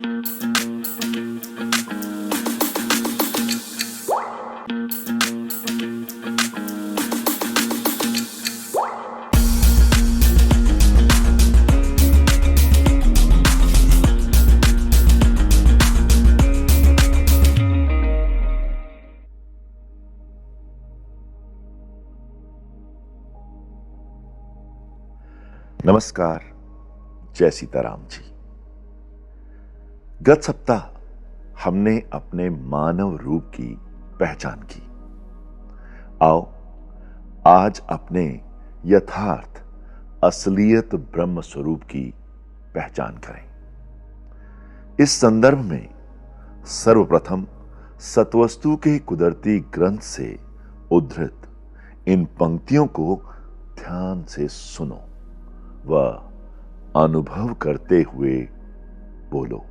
नमस्कार, जय सीताराम जी। गत सप्ताह हमने अपने मानव रूप की पहचान की। आओ आज अपने यथार्थ असलियत ब्रह्म स्वरूप की पहचान करें। इस संदर्भ में सर्वप्रथम सत्वस्तु के कुदरती ग्रंथ से उद्धृत इन पंक्तियों को ध्यान से सुनो व अनुभव करते हुए बोलो।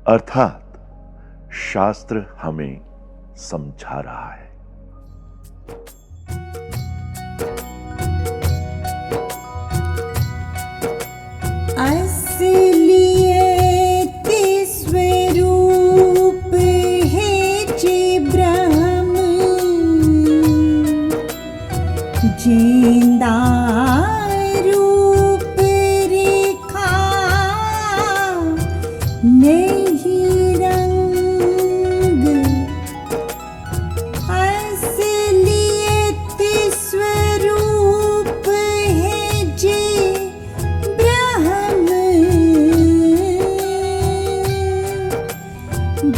अर्थात शास्त्र हमें समझा रहा है। असलियत स्वरूप है जे ब्रह्म, जिंदा रूप रेखा नहीं रंग। असलियत स्वरूप है जे ब्रह्म,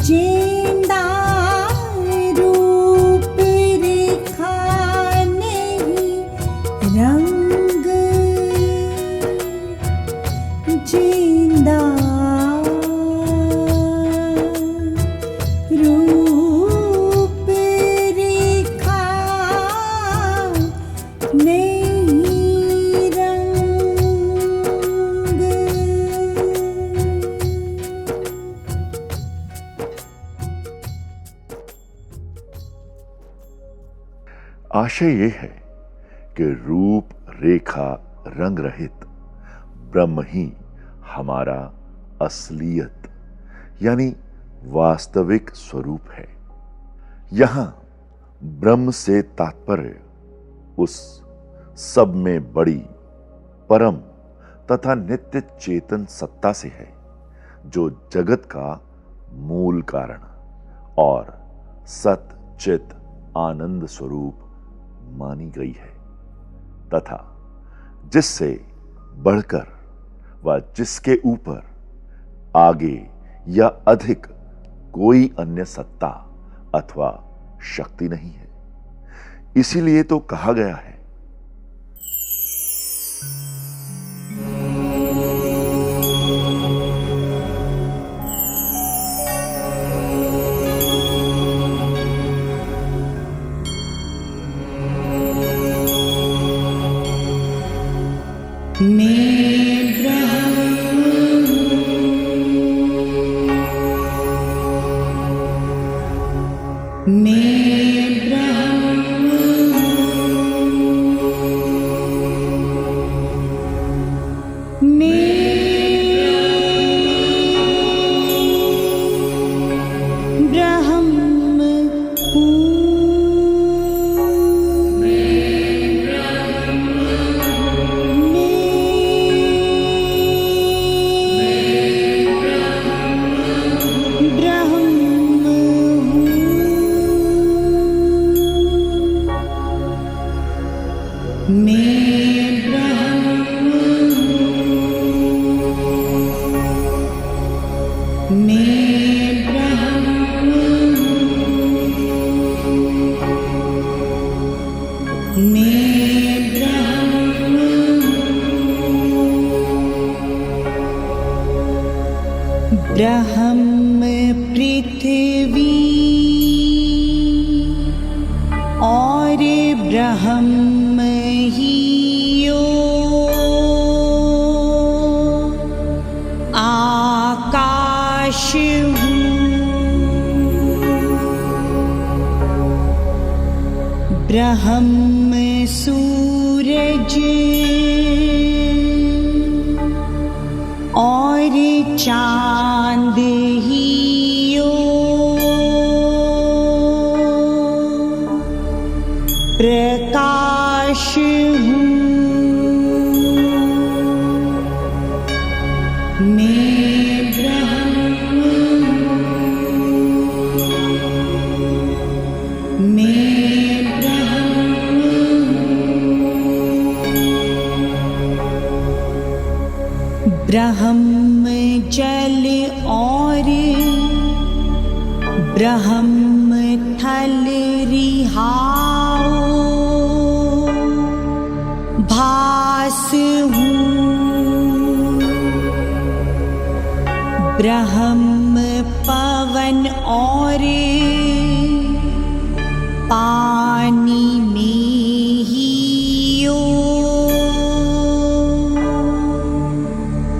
जिंदा रूप रेखा नहीं रंग। जिंदा रूप रेखा नहीं रंग। आशय यह है कि रूप रेखा रंग रहित ब्रह्म ही हमारा असलियत यानी वास्तविक स्वरूप है। यहां ब्रह्म से तात्पर्य उस सब में बड़ी परम तथा नित्य चेतन सत्ता से है जो जगत का मूल कारण और सत चित आनंद स्वरूप मानी गई है तथा जिससे बढ़कर व जिसके ऊपर आगे या अधिक कोई अन्य सत्ता अथवा शक्ति नहीं है। इसीलिए तो कहा गया है, ब्रह्म पृथ्वी और ब्रह्म ही यो आकाश हूँ। ब्रह्म सूरज और चांद ही यो प्रकाश हूँ। मैं ब्रह्म हूँ। मैं ब्रह्म हूँ। ब्रह्म जल और ब्रह्म थल रिहाओ भास हूँ। ब्रह्म पवन और पानी में ही यो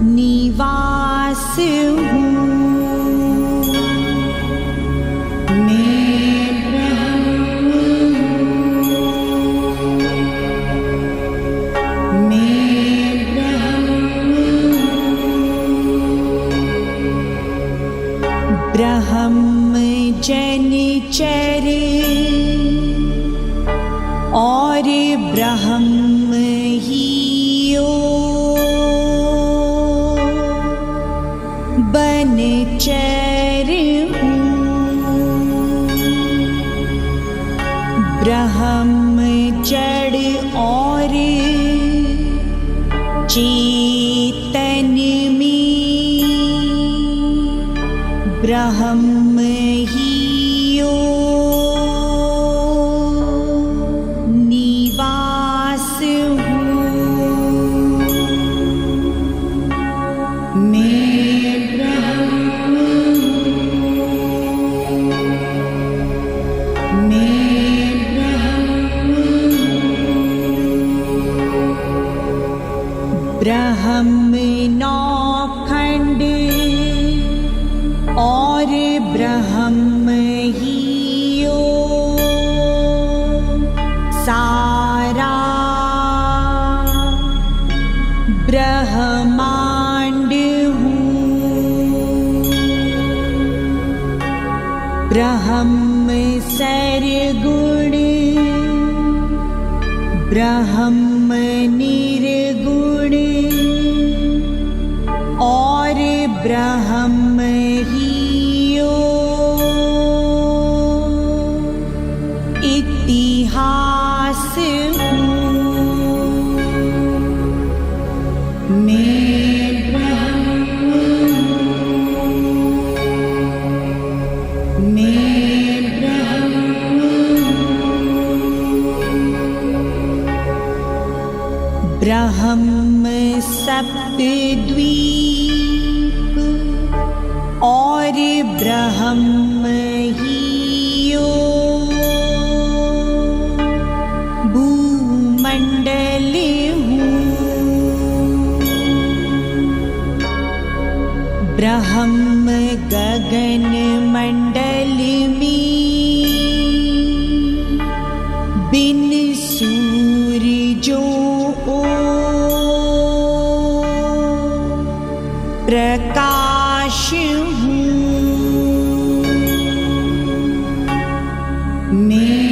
निवास हूँ। ब्रह्म जनिचर और ब्रह्म ही बनचर हूँ। ब्रह्म जड़ और चेतन में ब्रह्म ही निवास हूँ। मैं ब्रह्म ब्रह्म नौखंड और ब्रह्म ही सारा ब्रह्मांड हूँ। ब्रह्म सरगुण ब्रह्म निर्गुण और ब्रह्म ही इतिहास हूँ। मैं ब्रह्म सप्तद्वीप और ब्रह्म ही भूमंडल हूँ। ब्रह्म गगन मंडल में बिन सूरजों प्रकाश हूँ। मैं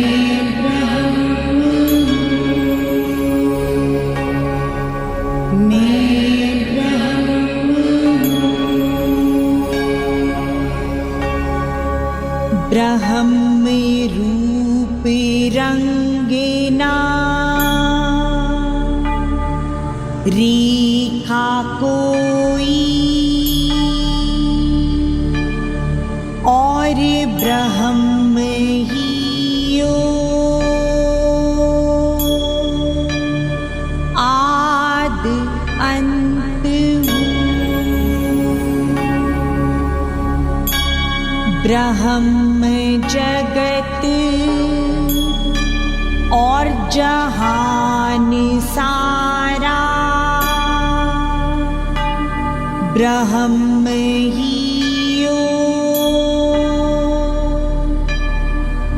ब्रह्म रूप रंगना रेखा कोई और ब्रह्म ही आदि अंत ब्रह्म जगत और जहान सारा ब्रह्म ही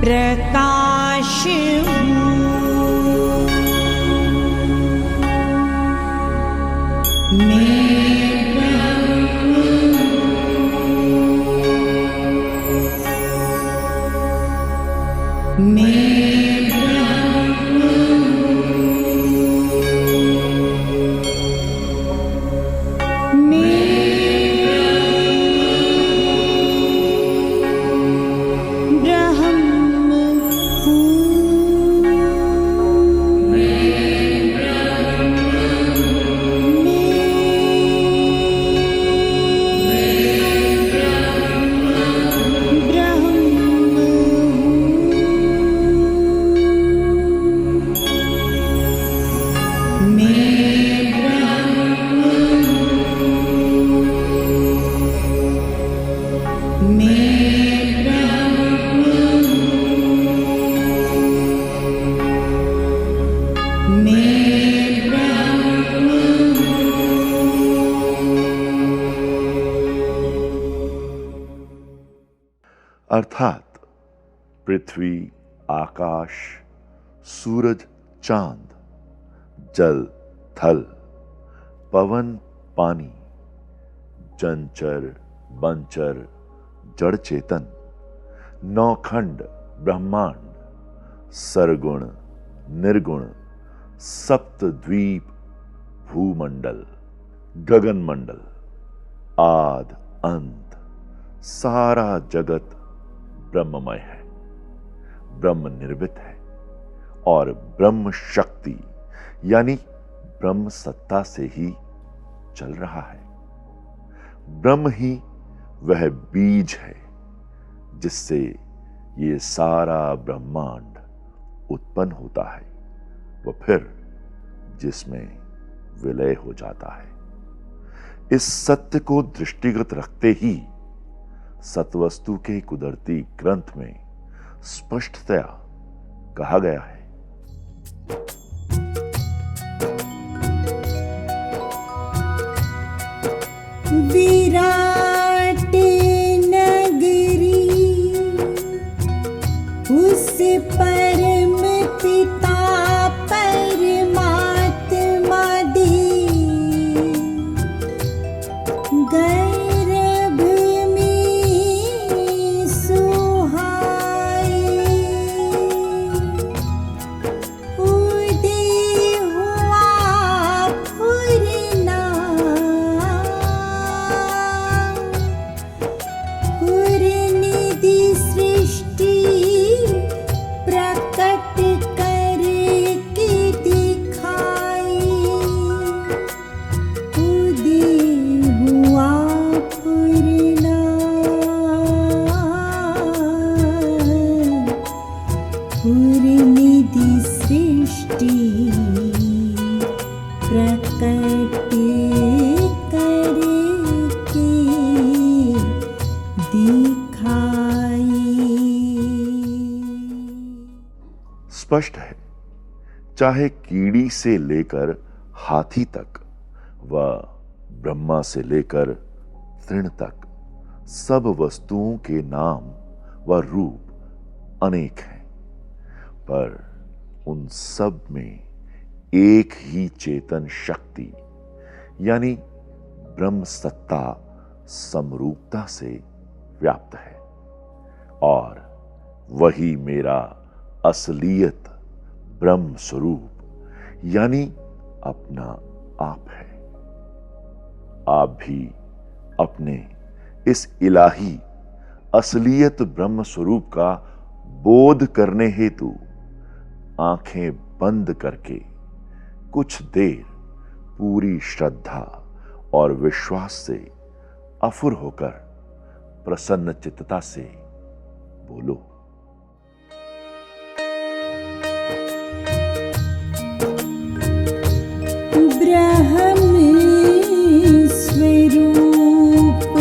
प्रकाश हूँ। अर्थात पृथ्वी, आकाश, सूरज, चांद, जल, थल, पवन, पानी, जंचर, बनचर, जड़ चेतन, नौखंड ब्रह्मांड, सरगुण निर्गुण सप्तद्वीप भूमंडल, गगन मंडल, आद अंत, सारा जगत ब्रह्ममय है, ब्रह्म निर्मित है और ब्रह्म शक्ति यानी ब्रह्म सत्ता से ही चल रहा है। ब्रह्म ही वह बीज है जिससे ये सारा ब्रह्मांड उत्पन्न होता है, वह फिर जिसमें विलय हो जाता है। इस सत्य को दृष्टिगत रखते ही सत्वस्तु के कुदरती ग्रंथ में स्पष्टतया कहा गया है, विराट नगरी उस परम पिता परमात्मा दी, गर्भ में सुहाई, उदय हुआ फुरना, निधि सृष्टि प्रकट करके दिखाई, उदय हुआ फुरना, निधि सृष्टि प्रकट करके स्पष्ट है, चाहे कीड़ी से लेकर हाथी तक व ब्रह्मा से लेकर तृण तक सब वस्तुओं के नाम व रूप अनेक हैं, पर उन सब में एक ही चेतन शक्ति यानी ब्रह्म सत्ता समरूपता से व्याप्त है और वही मेरा असलियत ब्रह्म स्वरूप यानी अपना आप है। आप भी अपने इस इलाही असलियत ब्रह्म स्वरूप का बोध करने हेतु आंखें बंद करके कुछ देर पूरी श्रद्धा और विश्वास से अफुर होकर प्रसन्न चित्तता से बोलो, ब्रह्म स्वरूप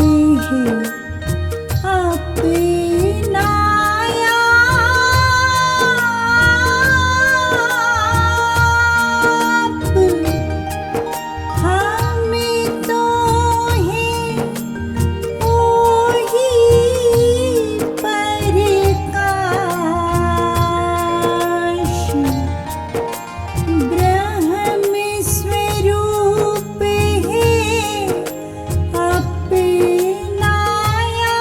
है अपनाया, हम तो हैं वही प्रकाश, ब्रह्म स्वरूप है अपनाया,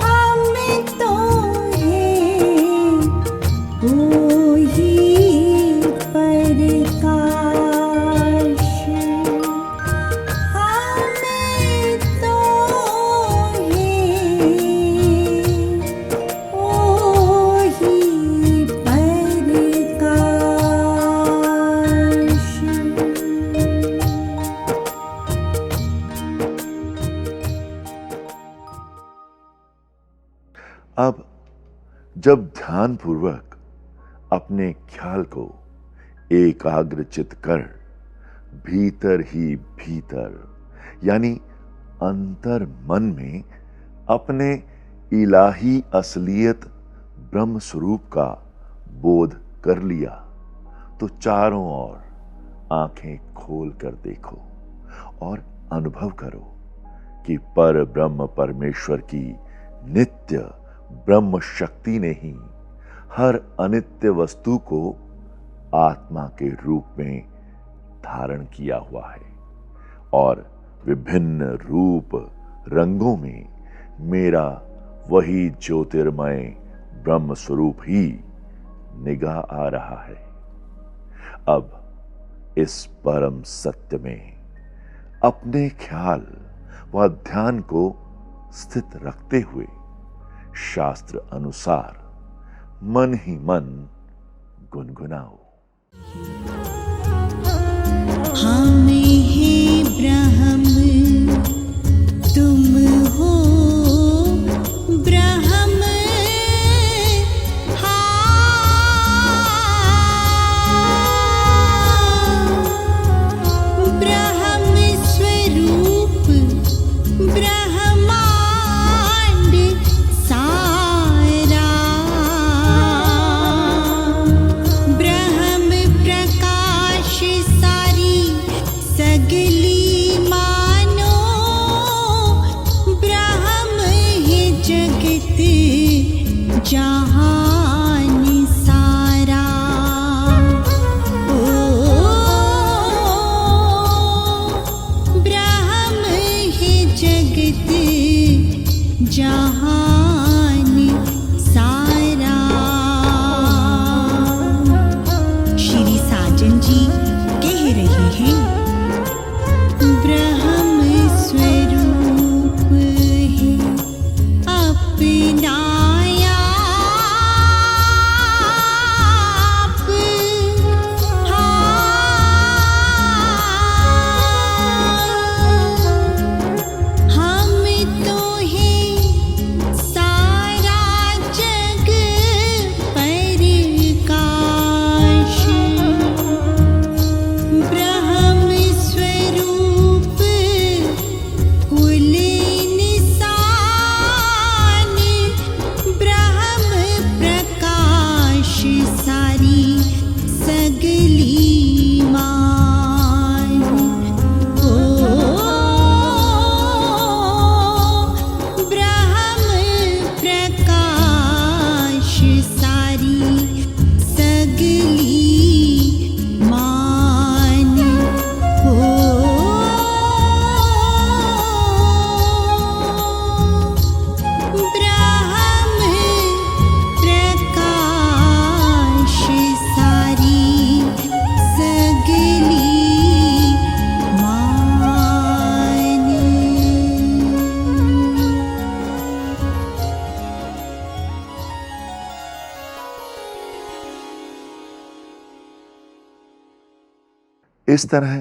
हम तो हैं वही प्रकाश, हम तो हैं वही प्रकाश। अब जब ध्यानपूर्वक अपने ख्याल को एकाग्रचित कर भीतर ही भीतर यानी अंतर मन में अपने इलाही असलियत ब्रह्म स्वरूप का बोध कर लिया, तो चारों ओर आंखें खोल कर देखो और अनुभव करो कि पर ब्रह्म परमेश्वर की नित्य ब्रह्म शक्ति ने ही हर अनित्य वस्तु को आत्मा के रूप में धारण किया हुआ है और विभिन्न रूप रंगों में मेरा वही ज्योतिर्मय ब्रह्म स्वरूप ही निगाह आ रहा है। अब इस परम सत्य में अपने ख्याल व ध्यान को स्थित रखते हुए शास्त्र अनुसार मन ही मन गुनगुनाओ। हम ही ब्रह्म तुम हो ब्रह्म ब्रह्म स्वरूप ब्रह्मांड सारा ब्रह्म प्रकाश सारी सगली मानो ब्रह्म है जगत जहान सारा। ब्रह्म है जगत जहान सारा। श्री साजन जी कह रहे हैं, ब्रह्म स्वरूप है अपना इस तरह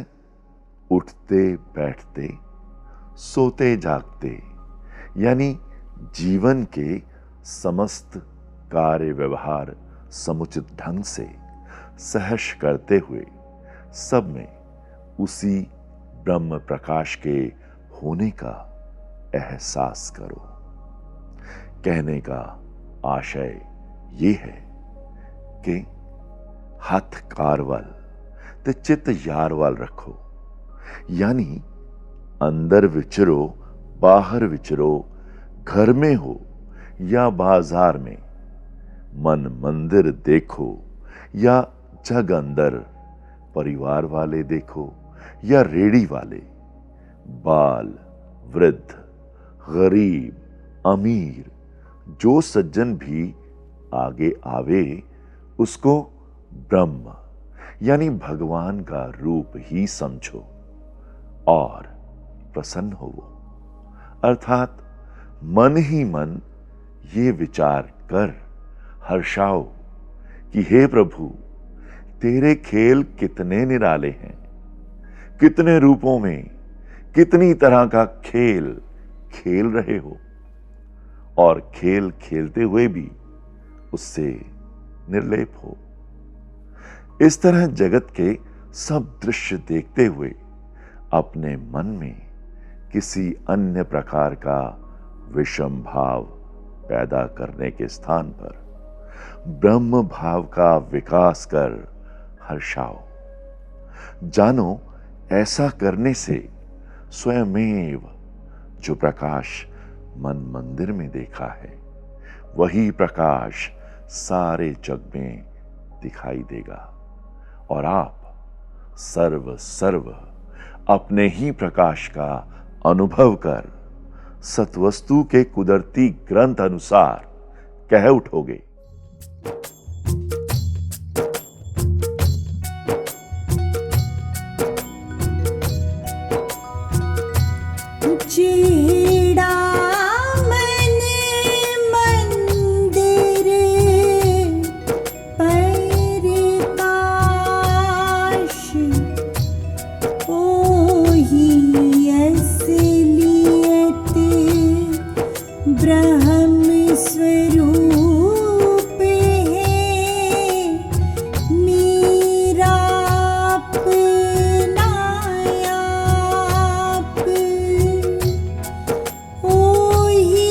उठते बैठते सोते जागते यानी जीवन के समस्त कार्य व्यवहार समुचित ढंग से सहर्ष करते हुए सब में उसी ब्रह्म प्रकाश के होने का एहसास करो। कहने का आशय ये है कि हथ कारवल ते चित यारवाल रखो, यानी अंदर विचरो बाहर विचरो, घर में हो या बाजार में, मन मंदिर देखो या जग अंदर, परिवार वाले देखो या रेड़ी वाले, बाल वृद्ध गरीब अमीर, जो सज्जन भी आगे आवे उसको ब्रह्म यानी भगवान का रूप ही समझो और प्रसन्न होवो। अर्थात मन ही मन ये विचार कर हर्षाओ कि हे प्रभु, तेरे खेल कितने निराले हैं, कितने रूपों में कितनी तरह का खेल खेल रहे हो और खेल खेलते हुए भी उससे निर्लेप हो। इस तरह जगत के सब दृश्य देखते हुए अपने मन में किसी अन्य प्रकार का विषम भाव पैदा करने के स्थान पर ब्रह्म भाव का विकास कर हर्षाओ। जानो ऐसा करने से स्वयमेव जो प्रकाश मन मंदिर में देखा है वही प्रकाश सारे जग में दिखाई देगा और आप सर्व अपने ही प्रकाश का अनुभव कर सत्वस्तु के कुदरती ग्रंथ अनुसार कह उठोगे। जेड़ा मन मंदिर प्रकाश ओही असलियत ब्रह्म स्वरूप है मेरा अपना आप ओही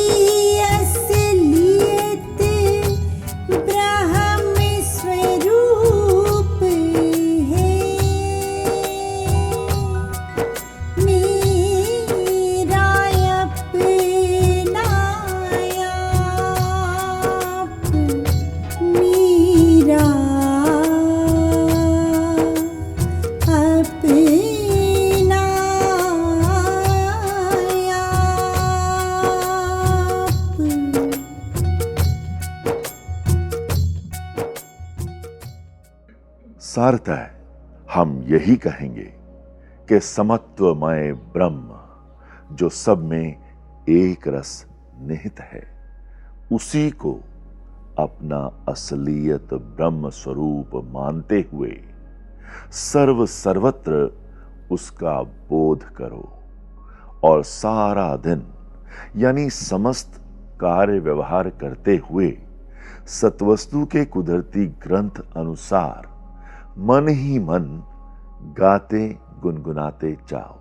असलियत ब्रह्म स्वरूप है मेरा अपना आप मेरा अपना आप। सारतः हम यही कहेंगे कि समत्वमय ब्रह्म जो सब में एक रस निहित है, उसी को अपना असलियत ब्रह्म स्वरूप मानते हुए सर्वत्र उसका बोध करो और सारा दिन यानी समस्त कार्य व्यवहार करते हुए सत्वस्तु के कुदरती ग्रंथ अनुसार मन ही मन गाते गुनगुनाते जाओ।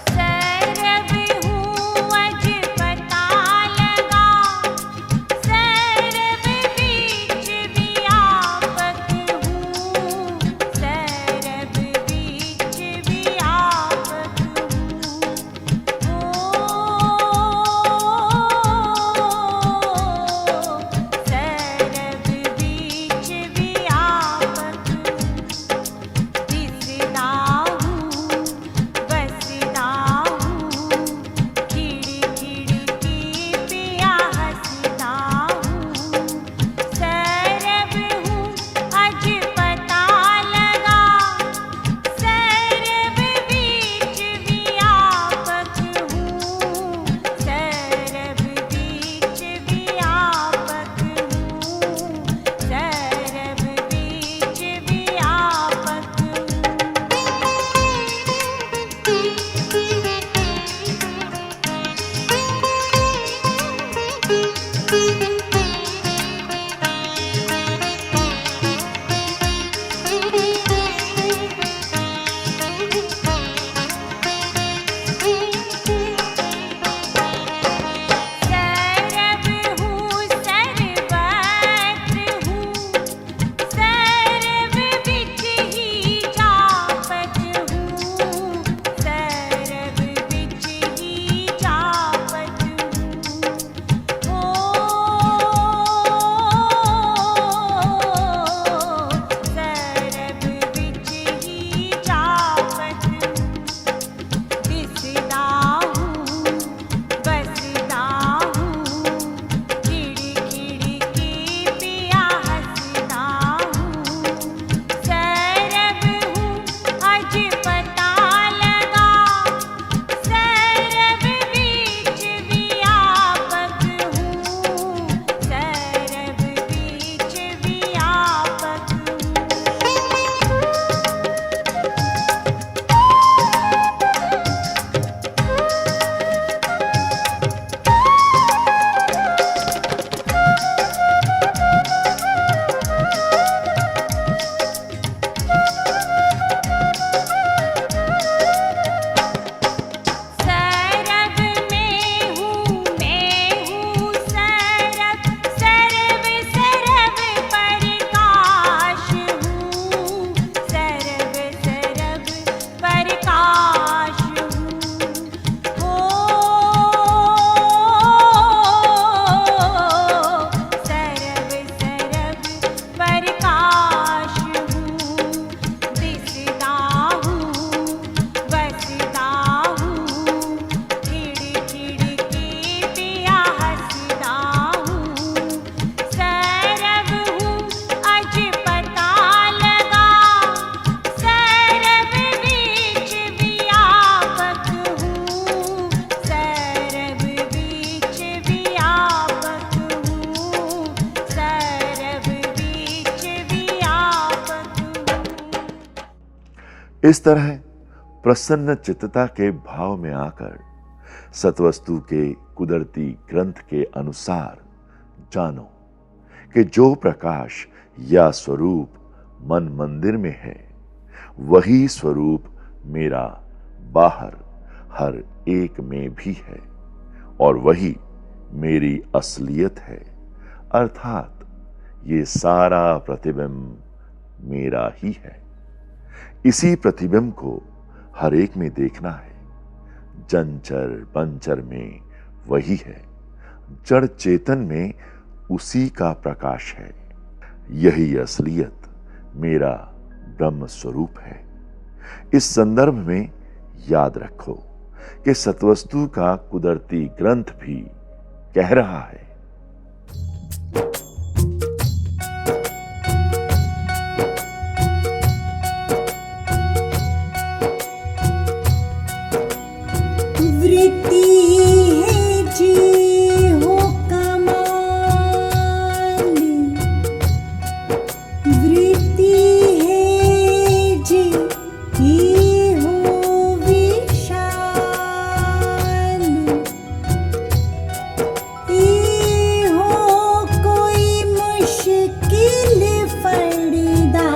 सरब हूँ अज पता लगा, सरब बीच बिया इस तरह प्रसन्न चित्तता के भाव में आकर सत्वस्तु के कुदरती ग्रंथ के अनुसार जानो कि जो प्रकाश या स्वरूप मन मंदिर में है, वही स्वरूप मेरा बाहर हर एक में भी है और वही मेरी असलियत है। अर्थात ये सारा प्रतिबिंब मेरा ही है। इसी प्रतिबिंब को हर एक में देखना है। जंचर पंचर में वही है, जड़ चेतन में उसी का प्रकाश है। यही असलियत मेरा ब्रह्म स्वरूप है। इस संदर्भ में याद रखो कि सत्वस्तु का कुदरती ग्रंथ भी कह रहा है, वृत्ति है जी हो कमाल, वृत्ति है जी ही हो विशाल, ये हो कोई मुश्किल फड़दा,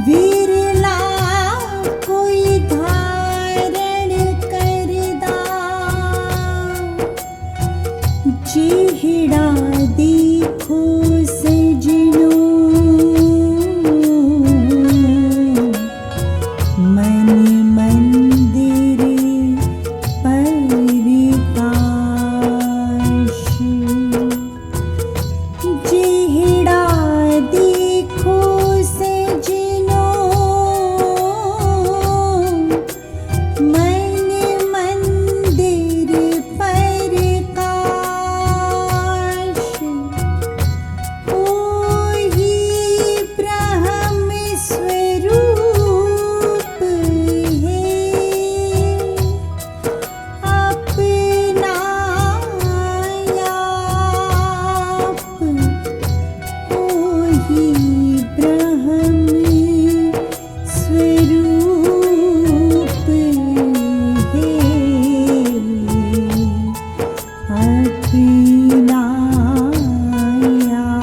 विरला कोई धारण करदा, जेहड़ा देखो सजनो मन मंदिर परकाश, जेहड़ा देखो सजनो मन मंदिर परकाश, ओही ब्रह्म स्वरूप है, अपना आप ओही ब्रह्म स्वरूप है, अपना आप।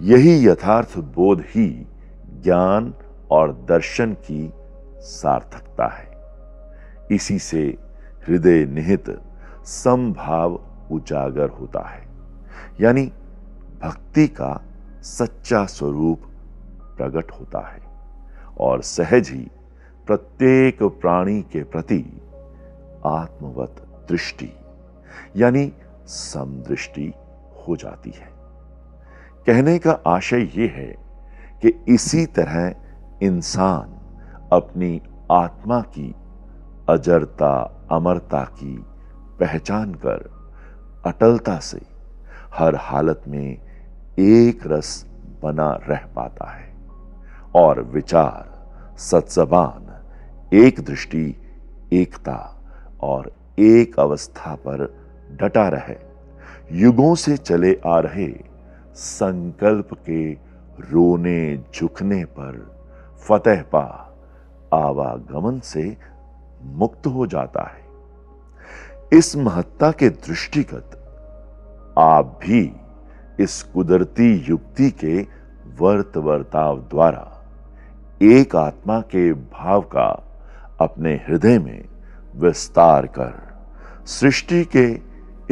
यही यथार्थ बोध ही ज्ञान और दर्शन की सार्थकता है। इसी से हृदय निहित समभाव उजागर होता है, यानी भक्ति का सच्चा स्वरूप प्रकट होता है और सहज ही प्रत्येक प्राणी के प्रति आत्मवत दृष्टि यानी समदृष्टि हो जाती है। कहने का आशय यह है कि इसी तरह इंसान अपनी आत्मा की अजरता अमरता की पहचान कर अटलता से हर हालत में एक रस बना रह पाता है और विचार सत्जबान एक दृष्टि एकता और एक अवस्था पर डटा रहे। युगों से चले आ रहे संकल्प के रोने झुकने पर फतेह पा आवागमन से मुक्त हो जाता है। इस महत्ता के दृष्टिगत आप भी इस कुदरती युक्ति के वर्ताव द्वारा एक आत्मा के भाव का अपने हृदय में विस्तार कर सृष्टि के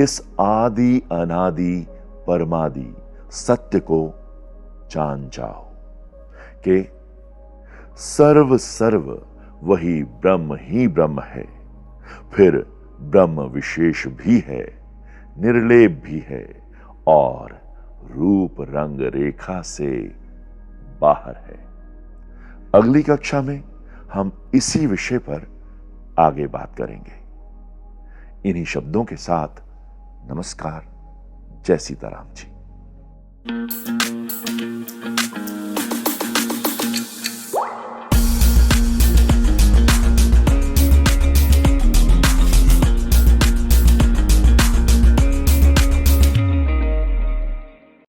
इस आदि अनादि परमादि सत्य को जान जाओ कि सर्व सर्व वही ब्रह्म ही ब्रह्म है, फिर ब्रह्म विशेष भी है, निर्लेप भी है और रूप रंग रेखा से बाहर है। अगली कक्षा में हम इसी विषय पर आगे बात करेंगे। इन्हीं शब्दों के साथ नमस्कार। जय सीताराम जी।